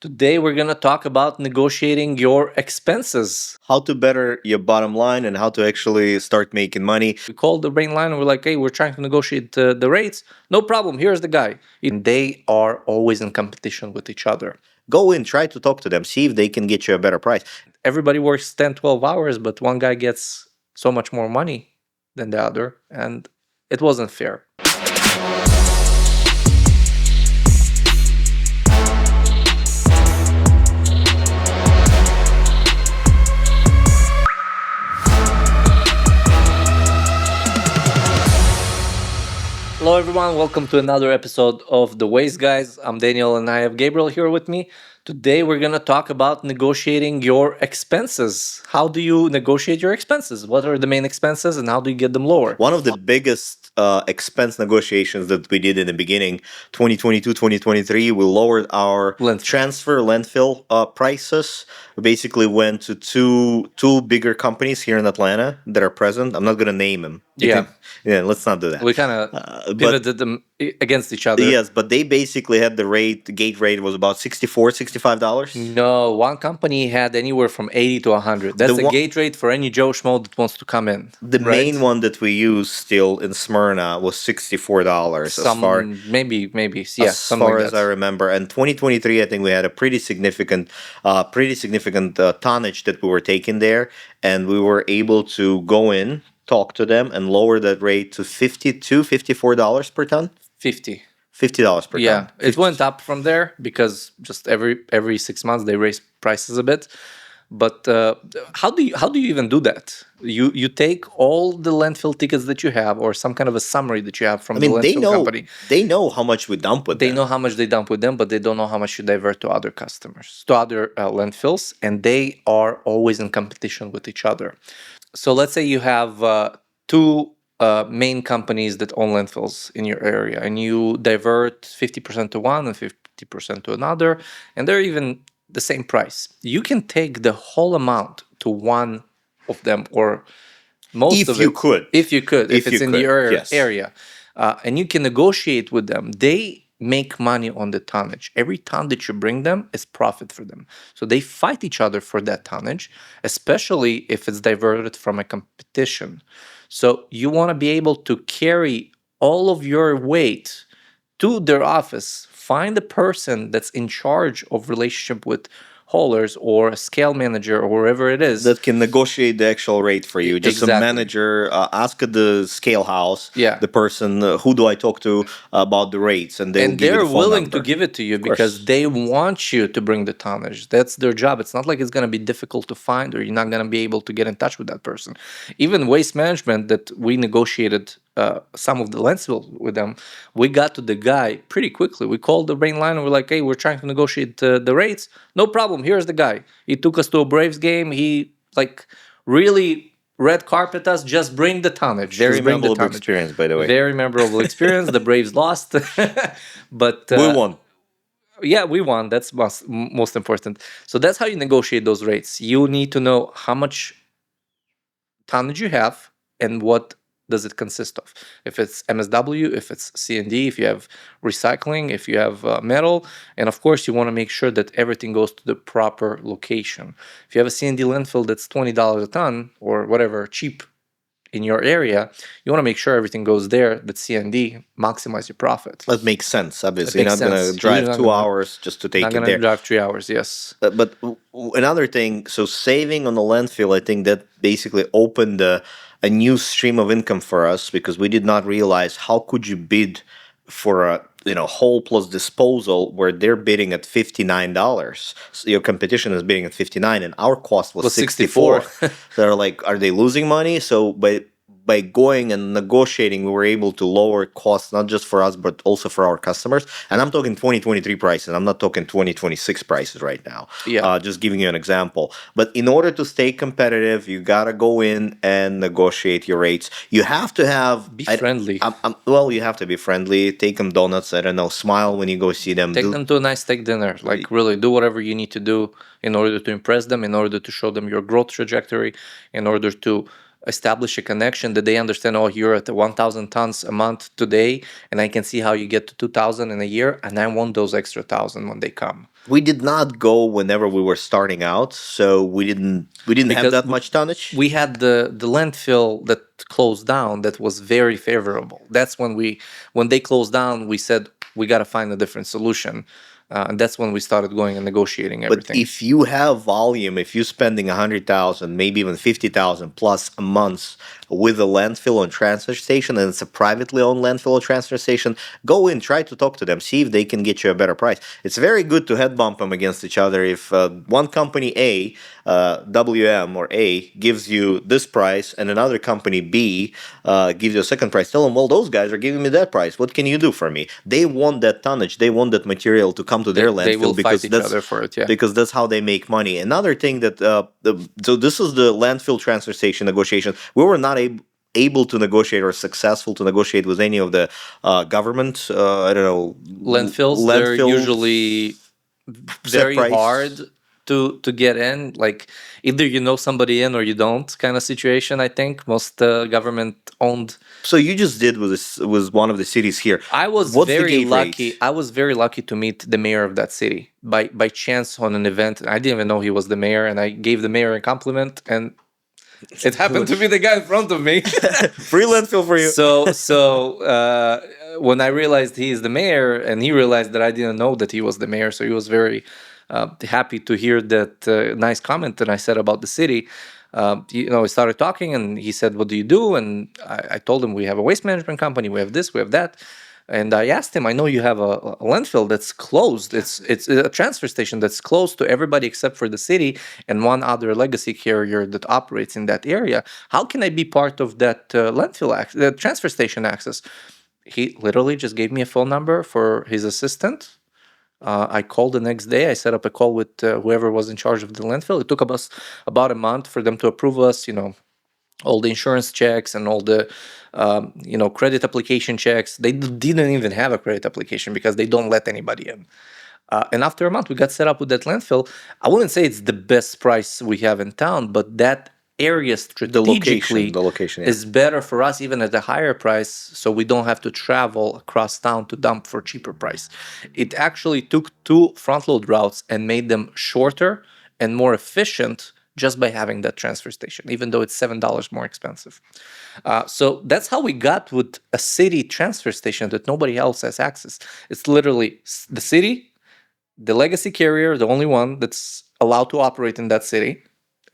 Today, we're going to talk about negotiating your expenses. How to better your bottom line and how to actually start making money. We called the brain line and we're like, hey, we're trying to negotiate the rates. No problem. Here's the guy. And they are always in competition with each other. Go in, try to talk to them, see if they can get you a better price. Everybody works 10, 12 hours, but one guy gets so much more money than the other. And it wasn't fair. Hello everyone, welcome to another episode of The Waste Guys. I'm Daniel and I have Gabriel here with me. Today we're going to talk about negotiating your expenses. How do you negotiate your expenses? What are the main expenses and how do you get them lower? One of the biggest expense negotiations that we did in the beginning, 2022, 2023, we lowered our landfill prices. We basically went to two bigger companies here in Atlanta that are present. I'm not going to name them. Yeah, let's not do that. We kind of pivoted them against each other. Yes, but they basically had the gate rate was about $65. No, one company had anywhere from 80 to 100. That's the gate rate for any Joe Schmo that wants to come in. The main one that we use still in Smyrna was $64. As far as I remember. And 2023, I think we had a pretty significant tonnage that we were taking there, and we were able to go in, talk to them, and lower that rate to $54 per ton. $50 per ton. Yeah, it went up from there because just every 6 months they raise prices a bit. But how do you even do that? You take all the landfill tickets that you have, or some kind of a summary that you have from the landfill company. They know how much we dump with them. They know how much they dump with them, but they don't know how much you divert to other customers, to other landfills, and they are always in competition with each other. So let's say you have two main companies that own landfills in your area, and you divert 50% to one and 50% to another, and they're even the same price. You can take the whole amount to one of them, or most of it. If it's in your area, and you can negotiate with them. They make money on the tonnage. Every ton that you bring them is profit for them. So they fight each other for that tonnage, especially if it's diverted from a competition. So you want to be able to carry all of your weight to their office. Find a person that's in charge of relationship with haulers, or a scale manager, or wherever it is, that can negotiate the actual rate for you. Just a manager, ask at the scale house, the person, who do I talk to about the rates, and they're willing to give it to you because they want you to bring the tonnage. That's their job. It's not like it's going to be difficult to find, or you're not going to be able to get in touch with that person. Even waste management, that we negotiated some of the landfills with them, we got to the guy pretty quickly. We called the brain line and we're like, hey, we're trying to negotiate the rates. No problem. Here's the guy. He took us to a Braves game. He really red carpet us. Just bring the tonnage. Very memorable experience, by the way. Very memorable experience. The Braves lost, but we won. Yeah, we won. That's most important. So that's how you negotiate those rates. You need to know how much tonnage you have and what does it consist of. If it's MSW, if it's C&D, if you have recycling, if you have metal, and of course you want to make sure that everything goes to the proper location. If you have a C&D landfill that's $20 a ton or whatever, cheap in your area, you want to make sure everything goes there, that C&D, maximize your profit. That makes sense, obviously. You're not going to drive 2 hours just to take it there. Not going to drive 3 hours, yes. But another thing, so saving on the landfill, I think that basically opened a new stream of income for us, because we did not realize how could you bid for a whole plus disposal where they're bidding at $59. So your competition is bidding at $59 and our cost was $64. So they're like, are they losing money? So by going and negotiating, we were able to lower costs, not just for us, but also for our customers. And I'm talking 2023 prices. I'm not talking 2026 prices right now. Yeah. Just giving you an example. But in order to stay competitive, you got to go in and negotiate your rates. You have to be friendly. You have to be friendly. Take them donuts. I don't know. Smile when you go see them. Take them to a nice steak dinner. Really do whatever you need to do in order to impress them, in order to show them your growth trajectory, in order to establish a connection, that they understand, oh, you're at 1,000 tons a month today, and I can see how you get to 2,000 in a year, and I want those extra 1,000 when they come. We did not go whenever we were starting out, so we didn't have Because that much tonnage. we had the landfill that closed down that was very favorable. That's when they closed down, we said we got to find a different solution, and that's when we started going and negotiating But everything. if you have volume, if you're spending 100,000, maybe even 50,000 plus a month with a landfill or transfer station, and it's a privately owned landfill or transfer station, go in, try to talk to them, see if they can get you a better price. It's very good to head bump them against each other. If one company A, WM or A, gives you this price, and another company B gives you a second price, tell them, well, those guys are giving me that price. What can you do for me? They want that tonnage. They want that material to come to their They will landfill because fight each that's other for it. Yeah. because that's how they make money. Another thing that so this is the landfill transfer station negotiation. We were not able to negotiate or successful to negotiate with any of the government. I don't know, Landfills, they're usually set very price. hard to get in. Like either you know somebody in or you don't, kind of situation. I think most government owned. So you just did with one of the cities here. I was What's the very gate lucky. rate? I was very lucky to meet the mayor of that city by chance on an event. I didn't even know he was the mayor, and I gave the mayor a compliment, and it happened to be the guy in front of me. Free landfill for you. So when I realized he is the mayor, and he realized that I didn't know that he was the mayor, so he was very happy to hear that nice comment that I said about the city. We started talking, and he said, "What do you do?" And I told him we have a waste management company, we have this, we have that. And I asked him, I know you have a landfill that's closed. It's a transfer station that's closed to everybody except for the city and one other legacy carrier that operates in that area. How can I be part of that the transfer station access? He literally just gave me a phone number for his assistant. I called the next day. I set up a call with whoever was in charge of the landfill. It took us about a month for them to approve us, all the insurance checks and all the credit application checks. They didn't even have a credit application because they don't let anybody in. And after a month, we got set up with that landfill. I wouldn't say it's the best price we have in town, but that area strategically The location, yeah. is better for us even at a higher price, so we don't have to travel across town to dump for cheaper price. It actually took 2 front load routes and made them shorter and more efficient just by having that transfer station, even though it's $7 more expensive. So that's how we got with a city transfer station that nobody else has access. It's literally the city, the legacy carrier, the only one that's allowed to operate in that city,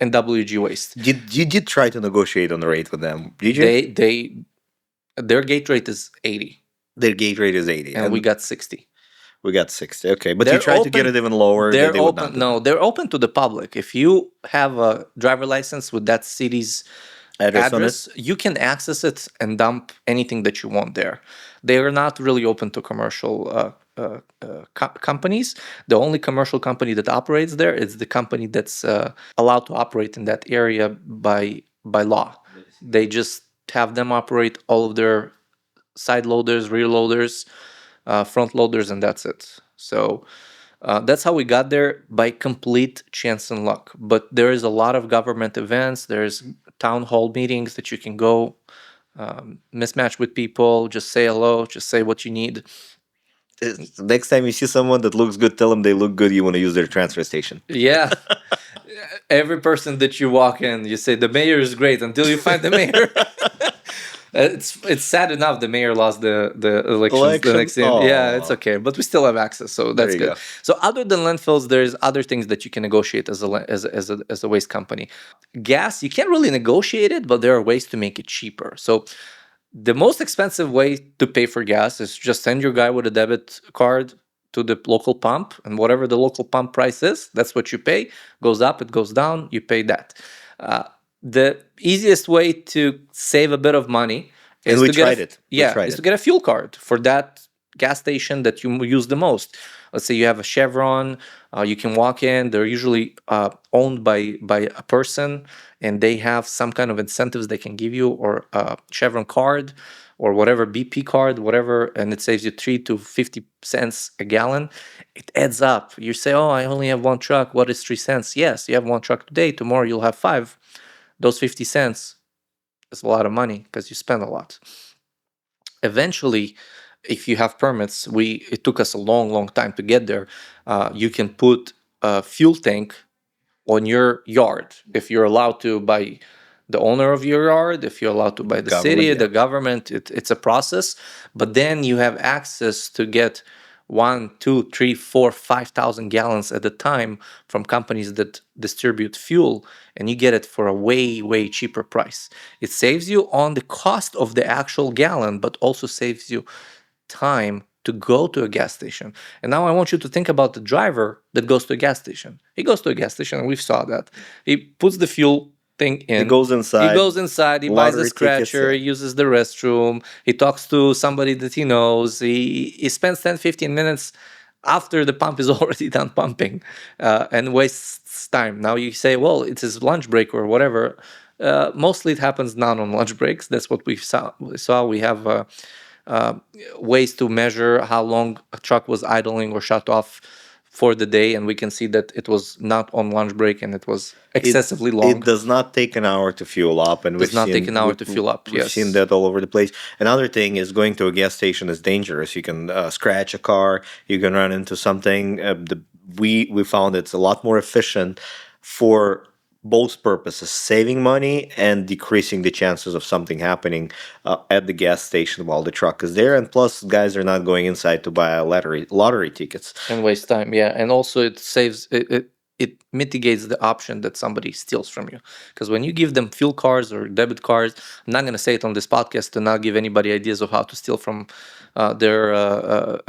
and WG Waste. You did try to negotiate on the rate with them, did you? Their gate rate is 80, Their gate rate is 80, and we got 60. we got 60. Okay, but They're you tried to get open- it even lower. They're they would not open. do No, they're open to the public. If you have a driver license with that city's that. Address on it. address, you can access it and dump anything that you want there. They are not really open to commercial companies. The only commercial company that operates there is the company that's allowed to operate in that area by law. They just have them operate all of their side loaders, rear loaders, front loaders, and that's it. So that's how we got there, by complete chance and luck. But there is a lot of government events. There's town hall meetings that you can go, mismatch with people, just say hello, just say what you need. Next time you see someone that looks good, tell them they look good. You want to use their transfer station. Yeah. Every person that you walk in, you say the mayor is great until you find the mayor. It's sad enough the mayor lost the elections the next year. Yeah, it's okay, but we still have access, so that's you good. go. So other than landfills, there's other things that you can negotiate as a waste company. Gas, you can't really negotiate it, but there are ways to make it cheaper. So the most expensive way to pay for gas is just send your guy with a debit card to the local pump, and whatever the local pump price is, that's what you pay. Goes up, it goes down, you pay that. The easiest way to save a bit of money is we to get tried it. We tried is it. to get a fuel card for that gas station that you use the most. Let's say you have a Chevron, you can walk in. They're usually owned by a person, and they have some kind of incentives they can give you, or a Chevron card, or whatever, BP card, whatever, and it saves you 3 to 50 cents a gallon. It adds up. You say, "Oh, I only have one truck. What is 3 cents?" Yes, you have one truck today. Tomorrow you'll have 5. Those 50 cents It's a lot of money because you spend a lot. Eventually, if you have permits, it took us a long time to get there. You can put a fuel tank on your yard if you're allowed to by the owner of your yard, if you're allowed to by the Government, city, yeah. the government. It's a process, but then you have access to get 1, 2, 3, 4, 5,000 gallons at a time from companies that distribute fuel, and you get it for a way cheaper price. It saves you on the cost of the actual gallon, but also saves you time to go to a gas station. And now I want you to think about the driver that goes to a gas station. He goes to a gas station, and we saw that. He puts the fuel thing in. He goes inside. He goes inside. He buys a Lottery tickets, scratcher. yeah. He uses the restroom. He talks to somebody that he knows. He spends 10, 15 minutes after the pump is already done pumping, and wastes time. Now you say, well, it's his lunch break or whatever. Mostly it happens not on lunch breaks. That's what we saw. We have uh, ways to measure how long a truck was idling or shut off for the day, and we can see that it was not on lunch break and it was excessively long. It does not take an hour to fuel up, and Does not take an hour to fuel up. We've Yes, seen that all over the place. Another thing is going to a gas station is dangerous. You can scratch a car. You can run into something. We found it's a lot more efficient for both purposes, saving money and decreasing the chances of something happening at the gas station while the truck is there. And plus, guys are not going inside to buy lottery tickets. and waste time. Yeah, and also it saves it mitigates the option that somebody steals from you, because when you give them fuel cards or debit cards, I'm not going to say it on this podcast to not give anybody ideas of how to steal from their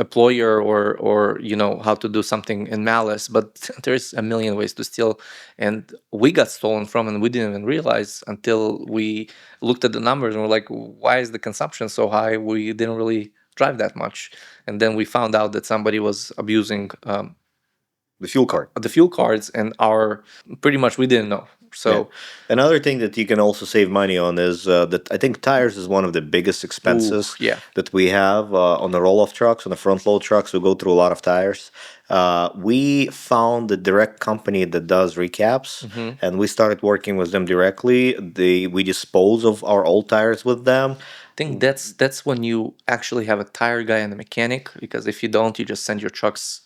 employer, or how to do something in malice, but there's a million ways to steal, and we got stolen from and we didn't even realize until we looked at the numbers and we're like, why is the consumption so high? We didn't really drive that much, and then we found out that somebody was abusing The fuel card. the fuel cards, and pretty much we didn't know. So Yeah. Another thing that you can also save money on is that I think tires is one of the biggest expenses yeah. that we have on the roll-off trucks, on the front load trucks. We go through a lot of tires. We found the direct company that does recaps, and we started working with them directly. We dispose of our old tires with them. I think that's when you actually have a tire guy and a mechanic, because if you don't, you just send your trucks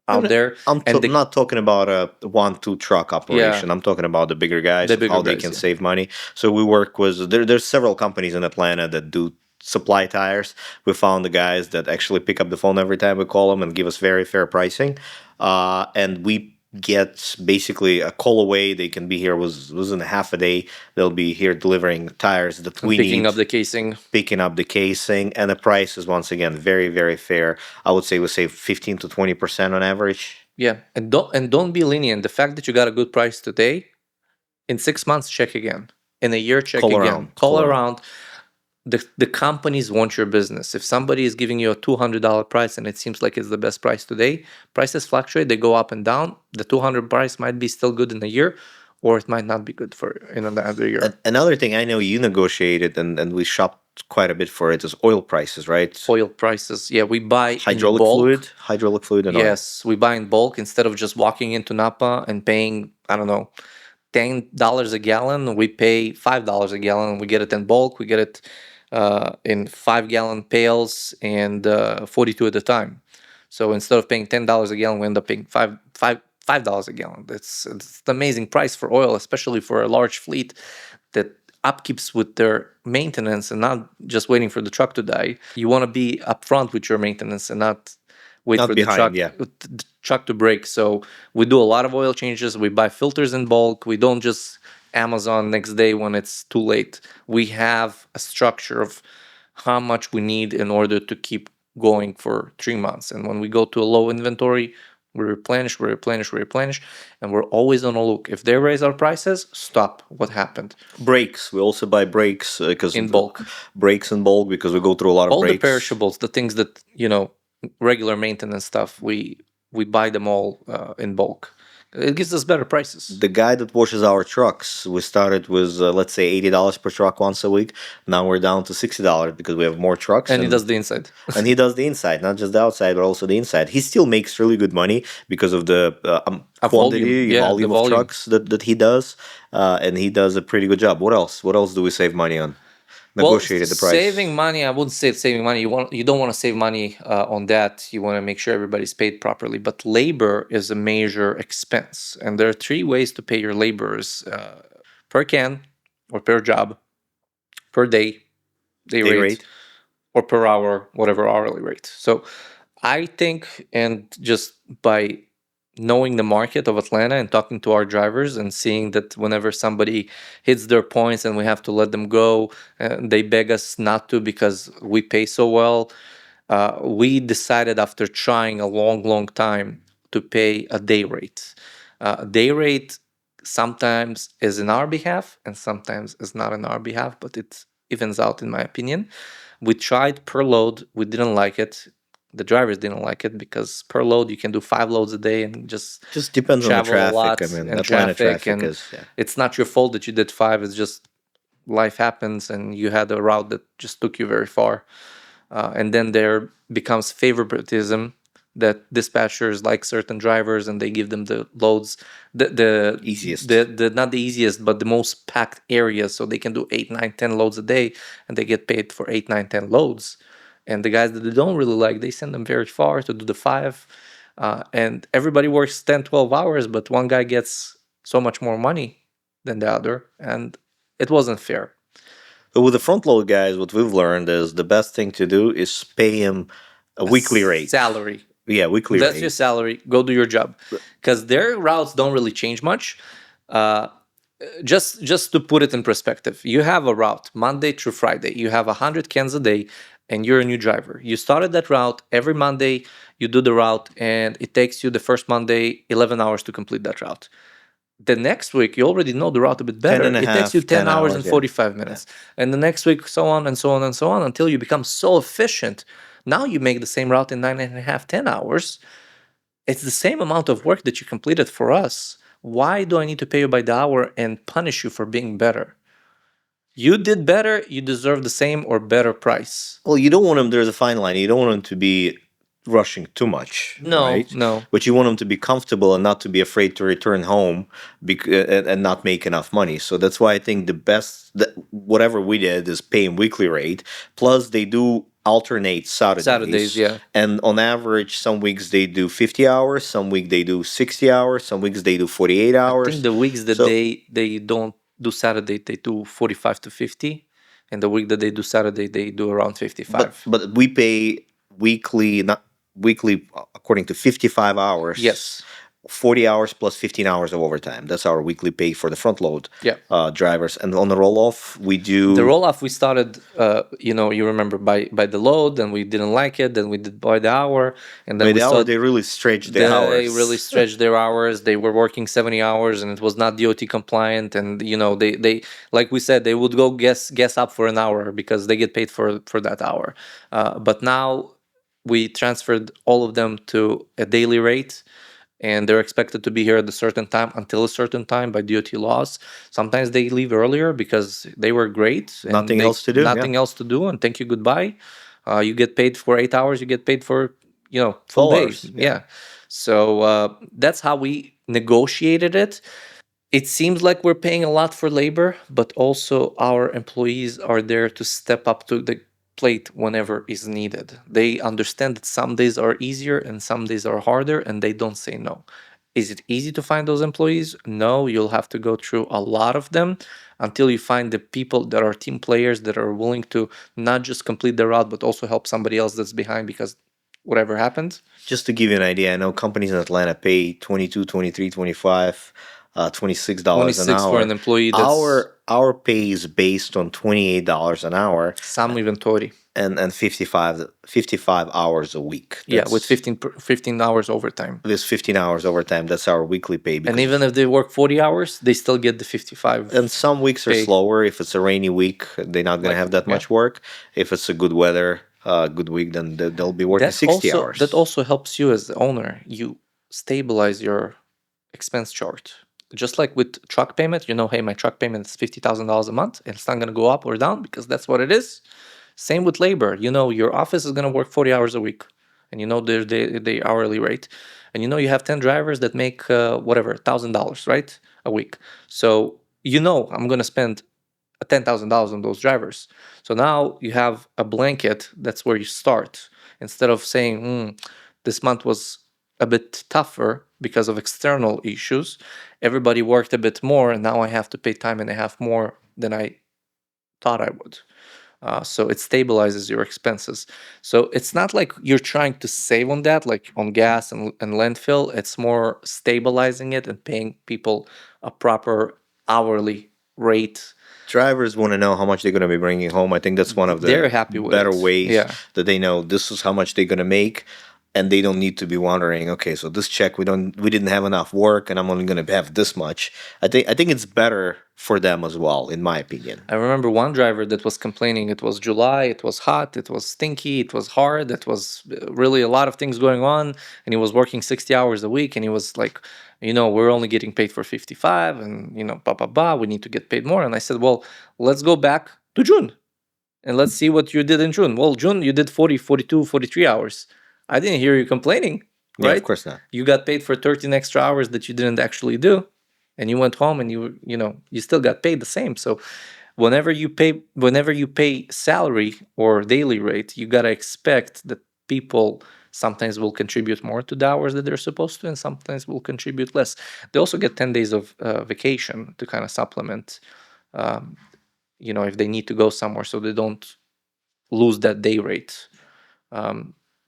out there. I'm not talking about a 1-2 truck operation. Yeah. I'm talking about the bigger guys, how they can save money. So we work with there's several companies in Atlanta that do supply tires. We found the guys that actually pick up the phone every time we call them and give us very fair pricing. And we get basically a call away. They can be here within a half a day. They'll be here delivering tires that we picking need, up the casing. picking up the casing, and the price is once again very fair. I would say we save 15 to 20% on average. Yeah, and don't be lenient. The fact that you got a good price today, in 6 months check again. In a year check again. Call around. The companies want your business. If somebody is giving you a $200 price and it seems like it's the best price today, prices fluctuate, they go up and down. The 200 price might be still good in a year, or it might not be good for in another year. Another thing I know you negotiated and we shopped quite a bit for it is oil prices, right? Oil prices. Yeah, we buy hydraulic in bulk. fluid and yes, we buy in bulk instead of just walking into Napa and paying, I don't know, $10 a gallon. We pay $5 a gallon. We get it in bulk. We get it in 5-gallon pails and 42 at a time. So instead of paying $10 a gallon, we end up paying $5 a gallon. It's an amazing price for oil, especially for a large fleet that upkeeps with their maintenance and not just waiting for the truck to die. You want to be upfront with your maintenance and not wait for the truck to break. So we do a lot of oil changes. We buy filters in bulk. We don't just Amazon next day when it's too late. We have a structure of how much we need in order to keep going for 3 months. And when we go to a low inventory, we replenish, and we're always on a look. If they raise our prices, stop. What happened? Brakes. We also buy brakes because in bulk. Brakes in bulk because we go through a lot of all brakes. The perishables, the things that regular maintenance stuff. We we buy them all in bulk. It gives us better prices. The guy that washes our trucks, we started with let's say $80 per truck once a week. Now we're down to $60 because we have more trucks, And he does the inside. and he does the inside, not just the outside, but also the inside. He still makes really good money because of the A quantity, volume, yeah, the volume of volume. trucks that he does, and he does a pretty good job. What else? What else do we save money on? Well, Negotiated the price. saving money, I wouldn't say it's saving money. You don't want to save money on that. You want to make sure everybody's paid properly. But labor is a major expense, and there are three ways to pay your laborers: per can, or per job, per day, day Day rate, rate. or per hour, whatever hourly rate. So I think, and just by knowing the market of Atlanta and talking to our drivers and seeing that whenever somebody hits their points and we have to let them go, they beg us not to because we pay so well. We decided after trying a long, long time to pay a day rate. Day rate sometimes is in our behalf and sometimes is not in our behalf, but it evens out in my opinion. We tried per load, we didn't like it. The drivers didn't like it because per load you can do 5 loads a day and just Depends on the travel a traffic. I lot mean, and Atlanta traffic, traffic and is it's not your fault that you did 5. It's just life happens and you had a route that just took you very far. And then there becomes favoritism that dispatchers like certain drivers and they give them the loads, the easiest. the not the easiest but the most packed areas, so they can do 8, 9, 10 loads a day and they get paid for 8, 9, 10 loads. And the guys that they don't really like, they send them very far to do the 5. And everybody works 10, 12 hours, but one guy gets so much more money than the other, and it wasn't fair. But with the front load guys, what we've learned is the best thing to do is pay him a weekly rate. Salary. Yeah, weekly That's rate. your salary. Go do your job, because their routes don't really change much. Uh, just to put it in perspective, you have a route Monday through Friday. You have 100 cans a day, and you're a new driver. You started that route every Monday. You do the route, and it takes you the first Monday 11 hours to complete that route. The next week, you already know the route a bit better. 10 and a It takes half, you 10 hours and yeah. 45 minutes. And the next week, so on and so on and so on, until you become so efficient. Now you make the same route in 9.5, 10 hours. It's the same amount of work that you completed for us. Why do I need to pay you by the hour and punish you for being better? You did better, you deserve the same or better price. Well, you don't want him. There's a fine line. You don't want him to be rushing too much, No, right? no. But you want him to be comfortable and not to be afraid to return home and not make enough money. So that's why I think the best, whatever we did, is pay him weekly rate. Plus, they do alternate Saturdays. Saturdays, yeah. And on average, some weeks they do 50 hours, some week they do 60 hours, some weeks they do 48 hours. I think the weeks that So- they don't do Saturday, they do 45 to 50. And the week that they do Saturday, they do around 55. But we pay weekly, not weekly, according to 55 hours. Yes. 40 hours plus 15 hours of overtime. That's our weekly pay for the front load Yeah. drivers. And on the roll off, we do The roll off we started, you remember by the load, and we didn't like it. Then we did by the hour, and then by we the hour. started. They really stretched the They hours. really stretched their hours. They were working 70 hours, and it was not DOT compliant. And they like we said, they would go guess up for an hour because they get paid for that hour. But now we transferred all of them to a daily rate, and they're expected to be here at a certain time until a certain time by DOT laws. Sometimes they leave earlier because they were great. And Nothing else to do, Nothing else to do, and thank you, goodbye. You get paid for 8 hours. You get paid for full 12 day. hours, Yeah. So that's how we negotiated it. It seems like we're paying a lot for labor, but also our employees are there to step up to the plate whenever is needed. They understand that some days are easier and some days are harder, and they don't say no. Is it easy to find those employees? No, you'll have to go through a lot of them until you find the people that are team players that are willing to not just complete the route, but also help somebody else that's behind because whatever happens. Just to give you an idea, I know companies in Atlanta pay 22, 23, 25, $26 an 26 hour. for an employee. That's Our pay is based on $28 an hour some even 30. and 55 hours a week. Yeah, with 15 hours overtime. There's 15 hours overtime. That's our weekly pay. And even if they work 40 hours, they still get the 55. And some weeks are pay. slower. If it's a rainy week, they're not going to have that much work. If it's a good weather, a good week, then they'll be working That 60 also that hours. also helps you as the owner. You stabilize your expense chart. Just like with truck payment, hey, my truck payment is $50,000 a month, and it's not going to go up or down because that's what it is. Same with labor. Your office is going to work 40 hours a week, and there's the hourly rate, and you have 10 drivers that make whatever $1,000 right a week. So I'm going to spend $10,000 on those drivers. So now you have a blanket. That's where you start. Instead of saying, this month was a bit tougher because of external issues, everybody worked a bit more, and now I have to pay time and a half more than I thought I would. So it stabilizes your expenses. So it's not like you're trying to save on that, like on gas and landfill. It's more stabilizing it and paying people a proper hourly rate. Drivers want to know how much they're going to be bringing home. I think that's one of They're the happy with better it. ways Yeah. that they know this is how much they're going to make, and they don't need to be wondering, okay, so this check we didn't have enough work, and I'm only going to have this much. I think it's better for them as well, in my opinion. I remember one driver that was complaining it was July, it was hot, it was stinky, it was hard, it was really a lot of things going on, and he was working 60 hours a week, and he was like, we're only getting paid for 55, and, we need to get paid more. And I said, well, let's go back to June, and let's see what you did in June. Well, June, you did 40, 42, 43 hours. I didn't hear you complaining, Yeah, right? of course not. You got paid for 13 extra hours that you didn't actually do, and you went home and you still got paid the same. So whenever you pay salary or daily rate, you got to expect that people sometimes will contribute more to the hours that they're supposed to, and sometimes will contribute less. They also get 10 days of vacation to kind of supplement, um, if they need to go somewhere, so they don't lose that day rate.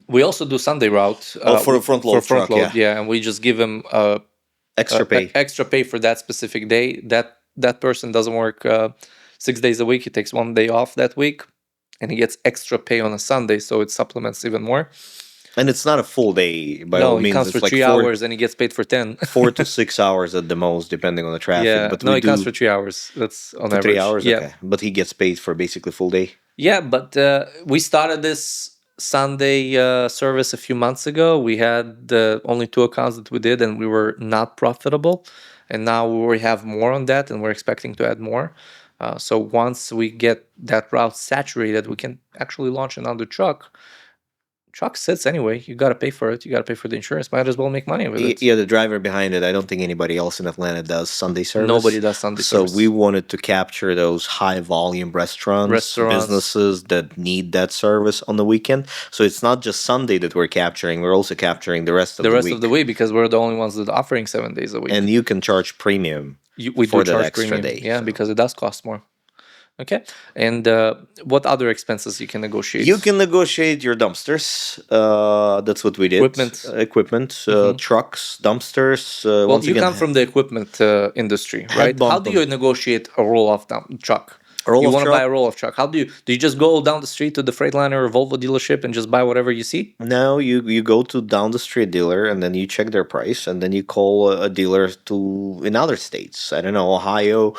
We also do Sunday route. For a front load truck, yeah, and we just give them extra pay. extra pay for that specific day. That person doesn't work 6 days a week. He takes one day off that week, and he gets extra pay on a Sunday, so it supplements even more. And it's not a full day by No, all he means. comes It's for like 3 hours, and he gets paid for 10. 4 to 6 hours at the most, depending on the traffic. Yeah, But no, we he do comes for 3 hours. That's on for average. 3 hours. Yeah. Okay, but he gets paid for basically full day. Yeah, but we started this Sunday service a few months ago. We had only 2 accounts that we did, and we were not profitable. And now we have more on that, and we're expecting to add more. So once we get that route saturated, we can actually launch another truck. Truck sits anyway. You got to pay for it. You got to pay for the insurance. Might as well make money with it. Yeah, the driver behind it. I don't think anybody else in Atlanta does Sunday service. Nobody does Sunday service. So we wanted to capture those high volume restaurants, businesses that need that service on the weekend. So it's not just Sunday that we're capturing. We're also capturing the rest of the week. Of the week, because we're the only ones that are offering 7 days a week. And you can charge premium we for do that charge extra premium. day. Yeah, so. because it does cost more. Okay. And what other expenses you can negotiate? You can negotiate your dumpsters. That's what we did. Equipment, trucks, dumpsters. Well, you come from the equipment industry, right? How do you negotiate a roll-off truck? You want to buy a roll-off truck. How do you just go down the street to the Freightliner or Volvo dealership and just buy whatever you see? No, you go to down the street dealer, and then you check their price, and then you call a dealer in other states. I don't know, Ohio,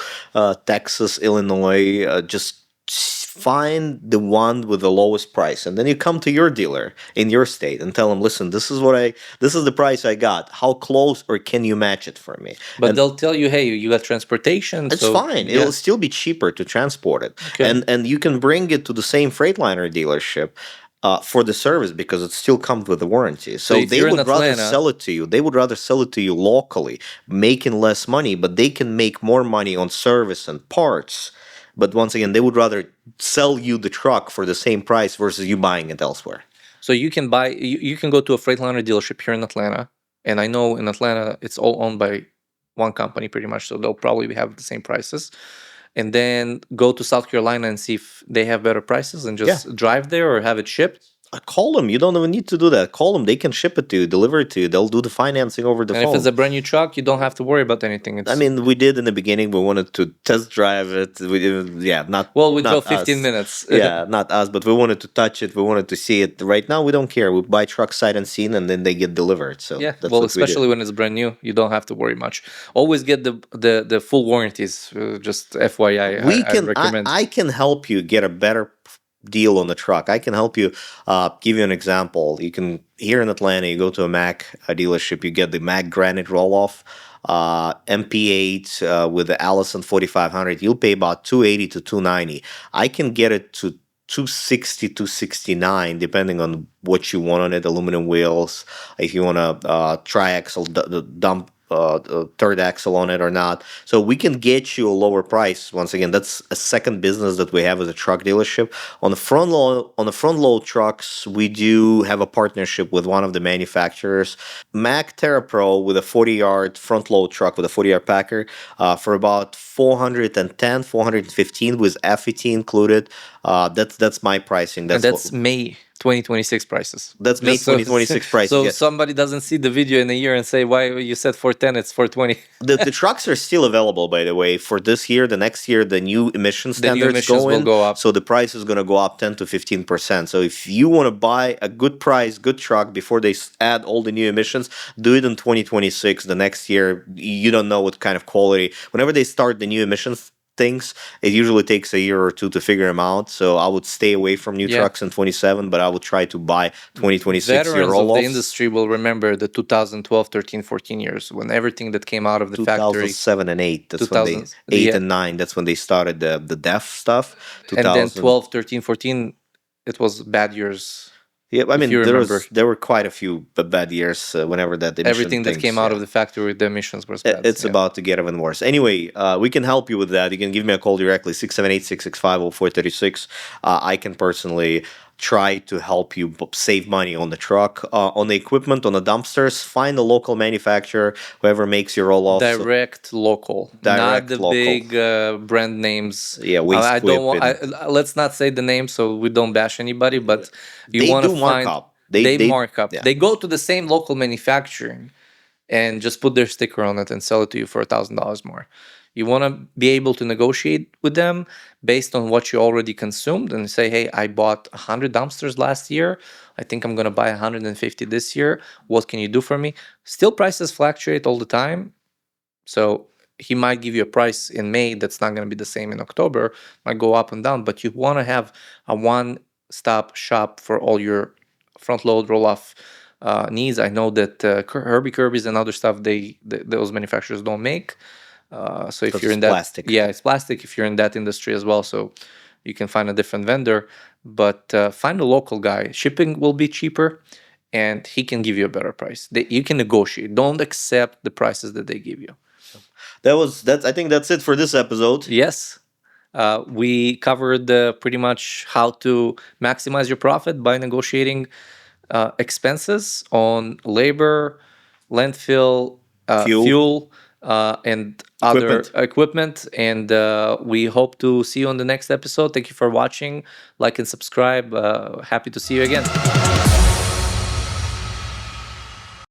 Texas, Illinois. Just find the one with the lowest price, and then you come to your dealer in your state and tell them, listen, this is the price I got. How close, or can you match it for me? But they'll tell you, hey, you got transportation. It's fine. Yeah. It'll still be cheaper to transport it. Okay. And you can bring it to the same Freightliner dealership for the service, because it still comes with the warranty. So they would rather sell it to you. They would rather sell it to you locally, making less money, but they can make more money on service and parts. But once again, they would rather sell you the truck for the same price versus you buying it elsewhere. So you can you can go to a Freightliner dealership here in Atlanta, and I know in Atlanta it's all owned by one company pretty much, so they'll probably have the same prices. And then go to South Carolina and see if they have better prices, and just drive there or have it shipped. Call them. You don't even need to do that. Call them. They can ship it to you, deliver it to you. They'll do the financing over the phone. And if it's a brand new truck, you don't have to worry about anything. I mean, we did in the beginning. We wanted to test drive it. We drove 15 minutes. Not us, but we wanted to touch it. We wanted to see it. Right now, we don't care. We buy trucks sight unseen, and then they get delivered. So yeah, that's especially when it's brand new, you don't have to worry much. Always get the full warranties. Just FYI, I recommend. I can help you get a better deal on the truck. I can help you. Give you an example. You can here in Atlanta, you go to a Mac dealership, you get the Mac Granite roll off. MP8 with the Allison 4500, you'll pay about 280 to 290. I can get it to 260 269 depending on what you want on it, aluminum wheels, if you want a triaxle dump third axle on it or not. So we can get you a lower price. Once again, that's a second business that we have as a truck dealership. On the front load trucks, we do have a partnership with one of the manufacturers, Mack Terra Pro, with a 40-yard front load truck with a 40-yard packer for about 410 415 with FET included. That's my pricing. And that's May 2026 prices. That's May Just so 2026 prices. so Yeah. somebody doesn't see the video in a year and say, why you said 410, it's 420. The trucks are still available, by the way, for this year. The next year, the new emission The new standards emissions go will in, go up. so the price is going to go up 10 to 15%. So if you want to buy a good price, good truck before they add all the new emissions, do it in 2026. The next year, you don't know what kind of quality. Whenever they start the new emissions things, it usually takes a year or two to figure them out. So I would stay away from new Yeah. trucks in 27, but I would try to buy 2026 year Veterans of roll-offs. the industry will remember the 2012, 13, 14 years when everything that came out of the factory. 2007 and 8. That's when they 2000s, 8 yeah. and 9. That's when they started the DEF stuff. And then 2000. 12, 13, 14, it was bad years. Yeah, I if mean you remember. there were quite a few bad years whenever that emission Everything that things, came out yeah. of the factory, the emissions was bad. It's yeah. about to get even worse. Anyway, we can help you with that. You can give me a call directly, 678-665-0436. I can personally try to help you save money on the truck, on the equipment, on the dumpsters. Find a local manufacturer, whoever makes your roll-offs. Direct local, Direct not the local. big brand names. Yeah, Waste I don't Whip want. Let's not say the name so we don't bash anybody. But you They want to do find. markup. They mark up. Yeah. They go to the same local manufacturing and just put their sticker on it and sell it to you for $1,000 more. You want to be able to negotiate with them based on what you already consumed and say, hey, I bought 100 dumpsters last year. I think I'm going to buy 150 this year. What can you do for me? Still, prices fluctuate all the time. So he might give you a price in May that's not going to be the same in October, might go up and down, but you want to have a one-stop shop for all your front load roll-off needs. I know that Herbie Kirby's and other stuff those manufacturers don't make. So if you're in that, plastic. yeah, it's plastic. If you're in that industry as well, so you can find a different vendor, but find a local guy. Shipping will be cheaper, and he can give you a better price. You can negotiate. Don't accept the prices that they give you. I think that's it for this episode. Yes. We covered pretty much how to maximize your profit by negotiating expenses on labor, landfill, fuel, and other equipment. And we hope to see you on the next episode. Thank you for watching. Like and subscribe. Happy to see you again.